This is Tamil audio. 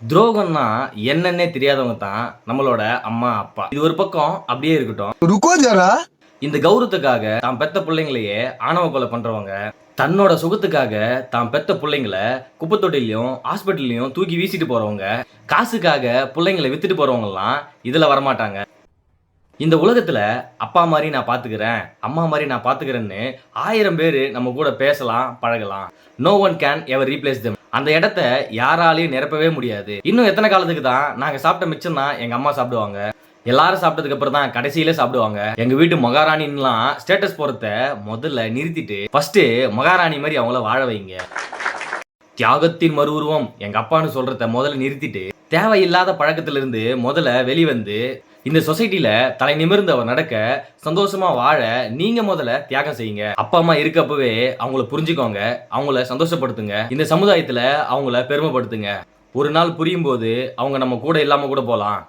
துரோகம்னா என்னன்னே தெரியாதவங்க தான் நம்மளோட அம்மா அப்பா. இது ஒரு பக்கம் அப்படியே இருக்கட்டும். रुको जरा இந்த கௌரவத்துக்காக தான் பெத்த பிள்ளைங்களையே ஆணவ கொலை பண்றவங்க, தன்னோட சுகத்துக்காக தான் பெத்த பிள்ளைங்களை குப்பத்தொட்டிலையும் ஹாஸ்பிட்டல்லையும் தூக்கி வீசிட்டு போறவங்க, காசுக்காக பிள்ளைங்களை வித்துட்டு போறவங்க எல்லாம் இதுல வரமாட்டாங்க. இந்த உலகத்துல அப்பா மாதிரி நான் பாத்துக்கிறேன், அம்மா மாதிரி நான் பாத்துக்கிறேன்னு 1000 பேரு நம்ம கூட பேசலாம், பழகலாம். No one can ever replace them. அந்த இடத்த யாராலையும் நிரப்பவே முடியாது. இன்னும் எத்தனை காலத்துக்கு தான் நாங்க சாப்பிட்ட மிச்சம் தான் எங்க அம்மா சாப்பிடுவாங்க, எல்லாரும் சாப்பிட்டதுக்கு அப்புறம் தான் கடைசியில சாப்பிடுவாங்க. எங்க வீட்டு மகாராணின்லாம் ஸ்டேட்டஸ் போறத முதல்ல நிறுத்திட்டு ஃபர்ஸ்ட் மகாராணி மாதிரி அவங்கள வாழ வைங்க. தியாகத்தின் மறு உருவம் எங்க அப்பான்னு சொல்றத முதல்ல நிறுத்திட்டு தேவையில்லாத பழக்கத்திலிருந்து முதல்ல வெளிவந்து இந்த சொசைட்டில தலை நிமிர்ந்து அவர் நடக்க, சந்தோஷமா வாழ நீங்க முதல்ல தியாகம் செய்யுங்க. அப்பா அம்மா இருக்கப்பவே அவங்கள புரிஞ்சுக்கோங்க, அவங்கள சந்தோஷப்படுத்துங்க, இந்த சமுதாயத்துல அவங்கள பெருமைப்படுத்துங்க. ஒரு நாள் புரியும் போது அவங்க நம்ம கூட இல்லாம கூட போலாம்.